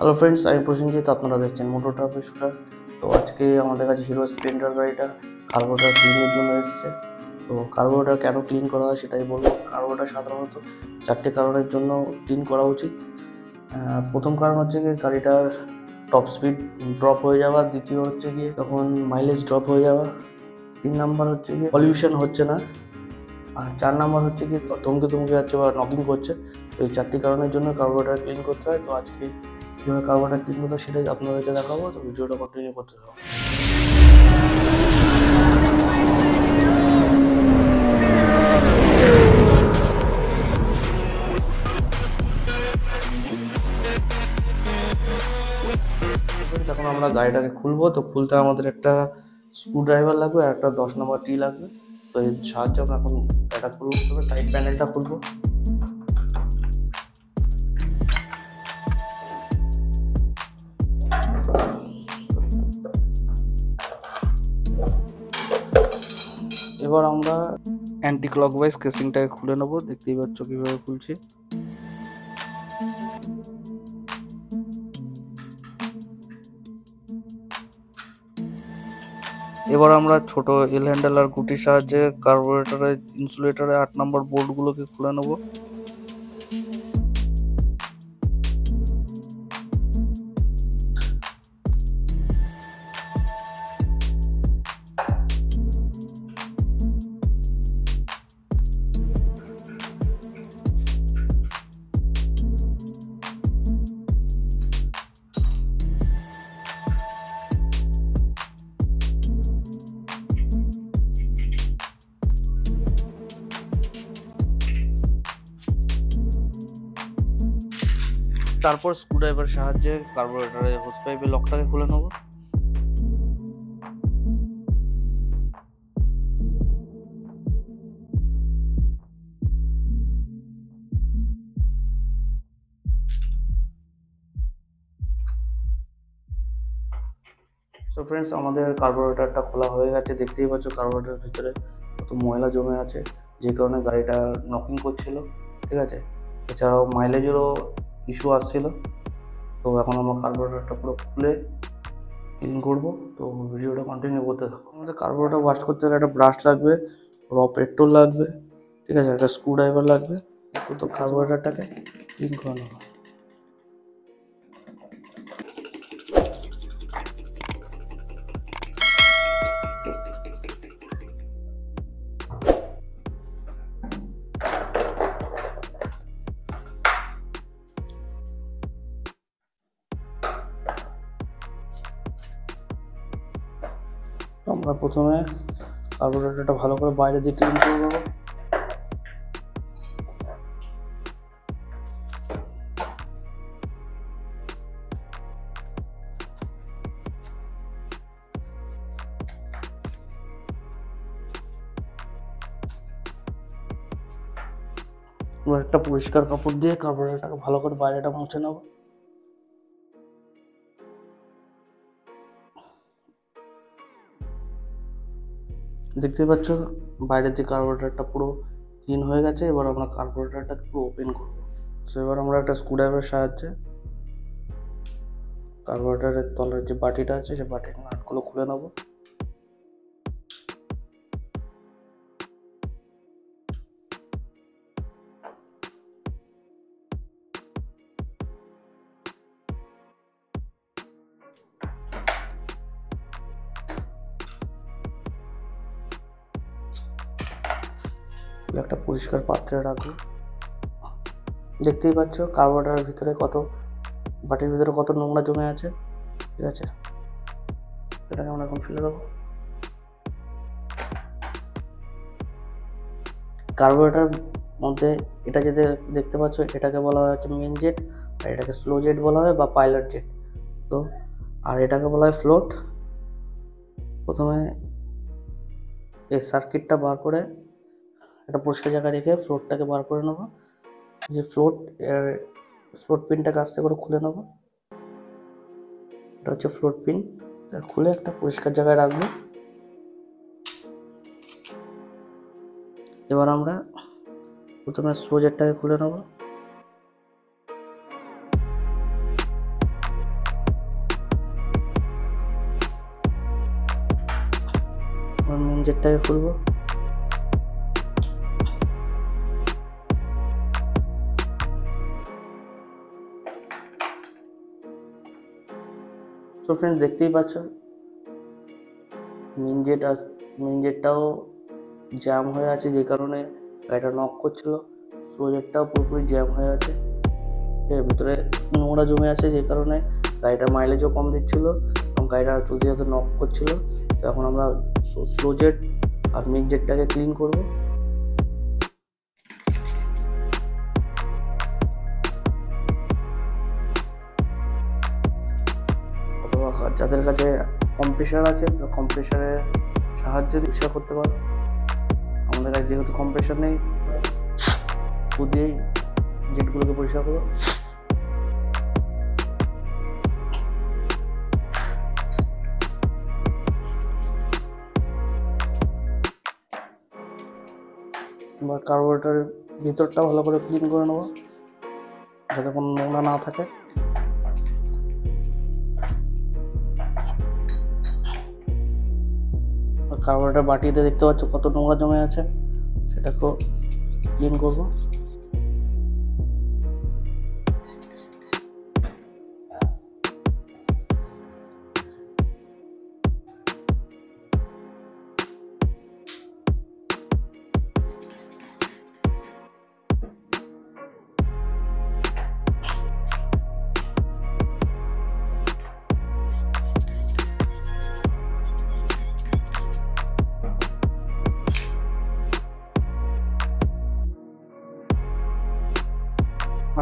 Hello friends, আমি প্রসেনজিৎ। আপনারা দেখছেন মোটো ট্রাফিক স্কুটার। তো আজকে আমাদের কাছে হিরো স্প্লেন্ডার গাড়িটা কার্বোরেটর ক্লিনের জন্য এসেছে। তো কার্বোরেটর কেন ক্লিন করা হয় সেটাই বলবো। কার্বোরেটর সাধারণত 4টে কারণের জন্য ক্লিন করা উচিত। প্রথম কারণ হচ্ছে গিয়ে গাড়িটার টপ স্পিড ড্রপ হয়ে যাওয়া, দ্বিতীয় হচ্ছে গিয়ে তখন মাইলেজ ড্রপ হয়ে যাওয়া, 3 নাম্বার হচ্ছে গিয়ে পলিউশন হচ্ছে না, আর 4 নাম্বার হচ্ছে গিয়ে থমকে যাচ্ছে বা নকিং করছে। তো এই 4টি কারণের জন্য কার্বোরেটর ক্লিন করতে হয়। তো আজকে কীভাবে কার্বোরেটর ক্লিন করতে হয় সেটাই আপনাদেরকে দেখাবো। তো ভিডিওটা কন্টিনিউ করতে থাকো। যখন আমরা গাড়িটাকে খুলবো, তো খুলতে আমাদের একটা স্ক্রু ড্রাইভার লাগবে আর একটা 10 নম্বর টি লাগবে। তো এর সাহায্যে আমরা এখন এটা খুলবো। সাইড প্যানেলটা খুলবো। এবার আমরা অ্যান্টি ক্লকওয়াইজ কেসিংটাকে খুলে নেবো। দেখতেই পাচ্ছ কীভাবে খুলছি। এবার আমরা ছোট এল হ্যান্ডেল আর গুটির সাহায্যে কার্বোরেটরের ইনসুলেটরের 8 নম্বর বোল্টগুলোকে খুলে নেবো। তারপর স্ক্রুড্রাইভার সাহায্যে কার্বোরেটরের হোস পাইপের লকটাকে খুলে নেব। সো ফ্রেন্ডস, আমাদের কার্বোরেটরটা খোলা হয়ে গেছে। দেখতেই পাচ্ছ কার্বোরেটরের ভিতরে কত ময়লা জমে আছে, যে কারণে গাড়িটা নকিং করছিল। ঠিক আছে, এছাড়াও মাইলেজেরও ইস্যু আসছিল। তো এখন আমরা কার্বোরেটরটা পুরো খুলে ক্লিন করব। তো ভিডিওটা কন্টিনিউ করতে থাকো। আমাদের কার্বোরেটর ওয়াশ করতে গেলে একটা ব্রাশ লাগবে, র পেট্রোল লাগবে, ঠিক আছে, একটা স্ক্রু ড্রাইভার লাগবে। তো কার্বোরেটরটাকে ক্লিন করে নেবো। আমরা প্রথমে কার্বোরেটরটা ভালো করে বাইরে দিয়ে ক্লিন করে দেবো। একটা পরিষ্কার কাপড় দিয়ে কার্বোরেটরটাকে ভালো করে বাইরেটা মুছে নেব। দেখতে পাচ্ছ বাইরের দিকে কার্বোরেটরটা পুরো ক্লিন হয়ে গেছে। এবার আমরা কার্বোরেটরটাকে পুরো ওপেন করব। তো এবার আমরা একটা স্ক্রুড্রাইভারের সাহায্যে কার্বোরেটরের তলার যে বাটিটা আছে সেই বাটির নাটগুলো খুলে নেব। একটা পরিষ্কার পাত্রে রাখবো। দেখতেই পাচ্ছ কার্বোরেটরের ভিতরে বাটির ভিতরে কত নোংরা জমে আছে। ঠিক আছে, এটাকে আমরা এখন ফেলে দেবো। কার্বোরেটর মধ্যে এটা যেটা দেখতে পাচ্ছ এটাকে বলা হয় হচ্ছে মেন জেট, আর এটাকে স্লো জেট বলা হয় বা পাইলট জেট। তো আর এটাকে বলা হয় ফ্লোট। প্রথমে এই সার্কিটটা বার করে একটা পরিষ্কার জায়গায় রেখে ফ্লোটটাকে বার করে নেবো। যে ফ্লোট পিনটাকে আস্তে করে খুলে নেবো। এটা হচ্ছে ফ্লোট পিন। খুলে একটা পরিষ্কার জায়গায় রাখবো। এবার আমরা প্রথমে স্লো জেটটাকে খুলে নেব। মেন জেটটাকে খুলবো। তো ফ্রেন্ডস দেখতেই পাচ্ছ মেন জেটটাও জ্যাম হয়ে আছে, যে কারণে গাড়িটা নক করছিল। স্লো জেটটাও পুরোপুরি জ্যাম হয়ে আছে, এর ভিতরে নোংরা জমে আছে, যে কারণে গাড়িটার মাইলেজও কম দিচ্ছিল এবং গাড়িটা চলতে চলতে নক করছিল। তো এখন আমরা স্লো জেট আর মিড জেটটাকে ক্লিন করব। অথবা যাদের কাছে কম্প্রেসার আছে, তো কম্প্রেসারের সাহায্যে পরিষ্কার করতে পারো। আমাদের কাছে যেহেতু কম্প্রেসার নেই, ফু দিয়েই জেটগুলোকে পরিষ্কার করো। বা কার্বোরেটরের ভিতরটা ভালো করে ক্লিন করে নেবো, যাতে কোনো নোংরা না থাকে। কার্বোরেটর বাটিতে দেখতে পাচ্ছ কত নোংরা জমে আছে, সেটাকেও ক্লিন করবো।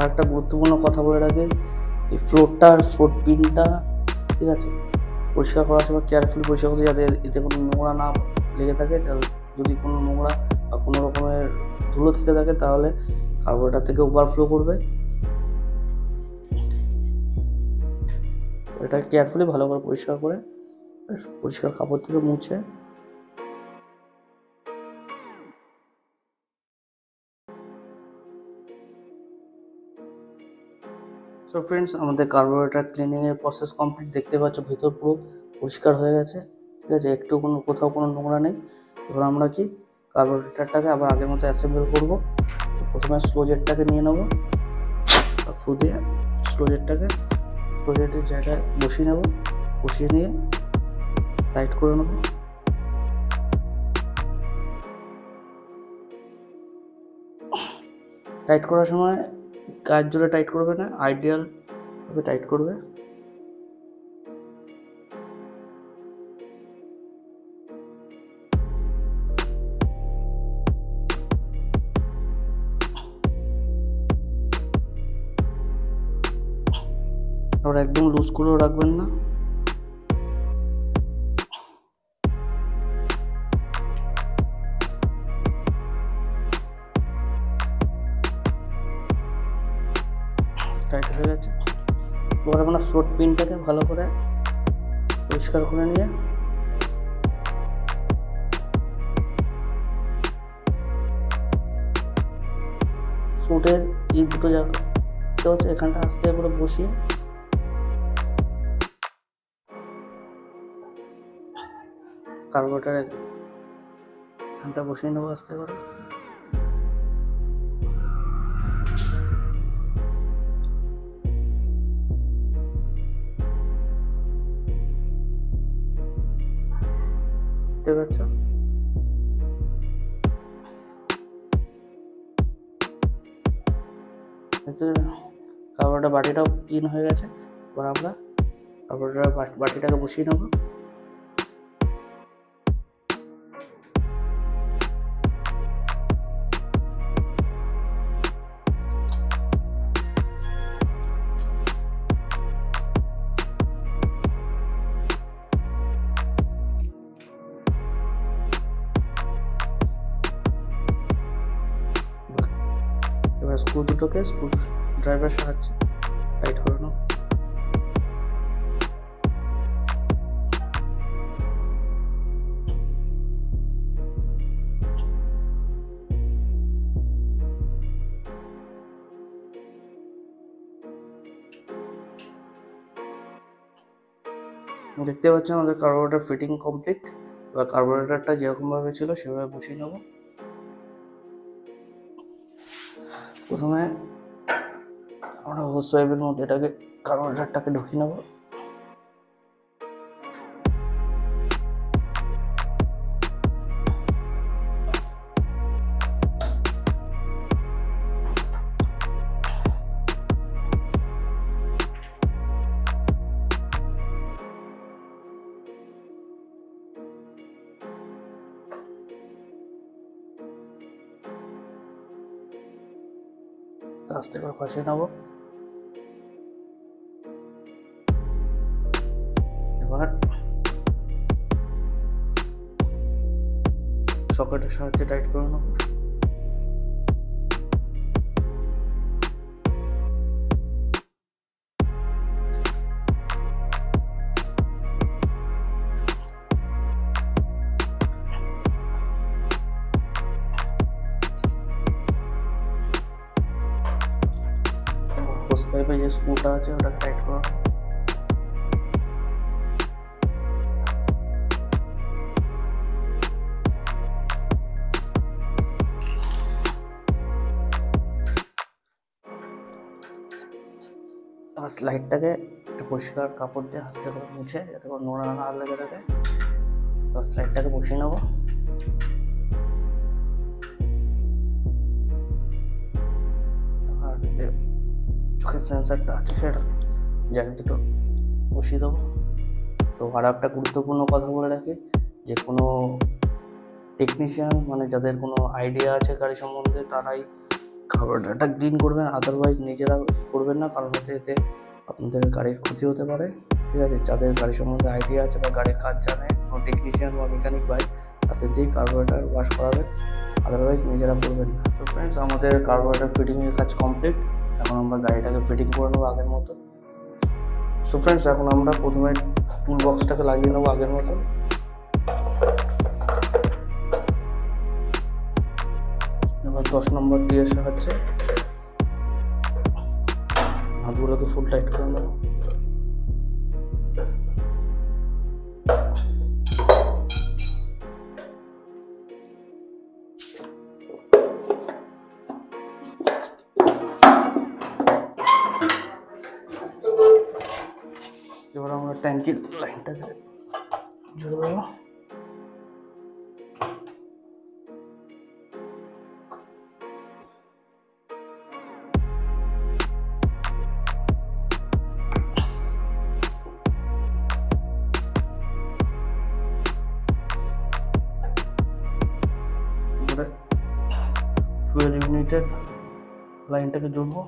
আর একটা গুরুত্বপূর্ণ কথা বলে রাখি, এই ফ্লোরটা আর ফ্লোর পিনটা, ঠিক আছে, পরিষ্কার করার সময় কেয়ারফুলি পরিষ্কার করতে, যাতে এতে কোনো নোংরা না লেগে থাকে। যদি কোনো নোংরা বা কোনো রকমের ধুলো থেকে থাকে, তাহলে কার্বোরেটর থেকে ওভারফ্লো করবে। এটা কেয়ারফুলি ভালো করে পরিষ্কার করে পরিষ্কার কাপড় থেকে মুছে সো ফ্রেন্ডস, আমাদের কার্বোরেটর ক্লিনিংয়ের প্রসেস কমপ্লিট। দেখতে পাচ্ছ ভিতর পুরো পরিষ্কার হয়ে গেছে, ঠিক আছে, একটু কোথাও কোনো নোংরা নেই। এবার আমরা কি কার্বোরেটরটাকে আবার আগের মতো অ্যাসেম্বল করবো। তো প্রথমে স্লো জেটটাকে নিয়ে নেবো, ফু দিয়ে স্লো জেটের জায়গায় বসিয়ে নেবো, বসিয়ে নিয়ে টাইট করে নেবো। টাইট করার সময় গায়ের জোরে টাইট করবে না, আইডিয়াল ভাবে টাইট করবে। আবার একদম লুজ করেও রাখবেন না। টাইট হয়ে গেছে। এবার আপনার ফ্লোট পিনটাকে ভালো করে পরিষ্কার করে নিয়ে ফ্লোটের এই দুটো জায়গা হচ্ছে এখানটা আস্তে করে বসিয়ে কার্বোরেটরের এখানটা বসিয়ে নেবো আস্তে করে। দেখতে পাচ্ছ কার্বোরেটর বাটিটাও ক্লিন হয়ে গেছে। এবার আমরা কার্বোরেটর বাটিটাকে বসিয়ে নেবো। এবার স্ক্রু দুটোকে স্ক্রু ড্রাইভার সাহায্যে টাইট করে নাও। দেখতে পাচ্ছেন আমাদের কার্বোরেটর ফিটিং কমপ্লিট। এবার কার্বোরেটরটা যেরকমভাবে ছিল সেভাবে বসিয়ে নেব। প্রথমে আমরা হোস পাইপের মধ্যে এটাকে কার্বোরেটরটাকে ঢুকিয়ে নেব। আস্তে করে ফাঁসিয়ে নেব। এবার সকেটের সাহায্যে টাইট করে নেব। হোস পাইপে যে স্ক্রুটা আছে ওটাকে টাইট করে নেব। আর স্লাইডটাকে একটা পরিষ্কার কাপড় দিয়ে আস্তে করে মুছে যাতে করে নোড়া না লেগে থাকে। তো স্লাইডটাকে বসিয়ে নেব। আর যে চোখের সেন্সারটা আছে সেটা জায়গা দুটো বসিয়ে দেবো। তো আর একটা গুরুত্বপূর্ণ কথা বলে রাখি যে কোনো টেকনিশিয়ান মানে যাদের কোনো আইডিয়া আছে গাড়ি সম্বন্ধে তারাই কার্বোরেটরটা ক্লিন করবেন, আদারওয়াইজ নিজেরা করবেন না, কারণ এতে আপনাদের গাড়ির ক্ষতি হতে পারে। ঠিক আছে, যাদের গাড়ি সম্বন্ধে আইডিয়া আছে বা গাড়ির কাজ জানে, কোনো টেকনিশিয়ান বা মেকানিক ভাই তাদের দিয়ে কার্বোরেটর ওয়াশ করাবেন, আদারওয়াইজ নিজেরা করবেন না। তো ফ্রেন্ডস, আমাদের কার্বোরেটর ফিটিংয়ের কাজ কমপ্লিট। এখন আমরা গাড়িটাকে ফিটিং করে নেবো আগের মতো। সো ফ্রেন্ডস, এখন আমরা প্রথমে টুল বক্সটাকে লাগিয়ে নেবো আগের মতো। এবার 10 নম্বর টিয়ের সাহায্যে হাতগুলোকে ফুল টাইট করে নেবো। এবার আমরা ট্যাঙ্কির লাইনটাকে জুড়ে দেবো। ফুয়েল ইউনিটের লাইনটাকে জুড়বো।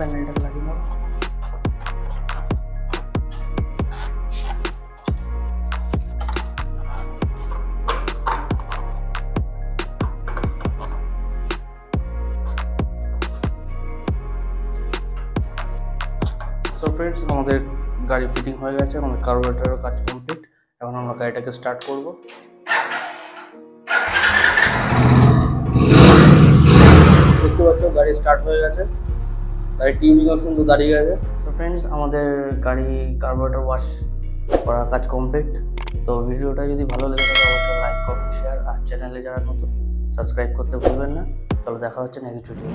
প্যানেলটাকে লাগিয়ে নেব। সো ফ্রেন্ডস, আমাদের গাড়ি ফিটিং হয়ে গেছে, আমাদের কার্বোরেটরের কাজ কমপ্লিট। এখন আমরা গাড়িটাকে স্টার্ট করব। দেখতে পাচ্ছ গাড়ি স্টার্ট হয়ে গেছে, গাড়ি টিউনিংও সুন্দর দাঁড়িয়ে গেছে। তো ফ্রেন্ডস, আমাদের গাড়ি কার্বোরেটর ওয়াশ করার কাজ কমপ্লিট। তো ভিডিওটা যদি ভালো লেগে থাকে অবশ্যই লাইক, কমেন্ট, শেয়ার, আর চ্যানেলে যারা নতুন সাবস্ক্রাইব করতে ভুলবেন না। চলো দেখা হচ্ছে নেক্সট ভিডিও।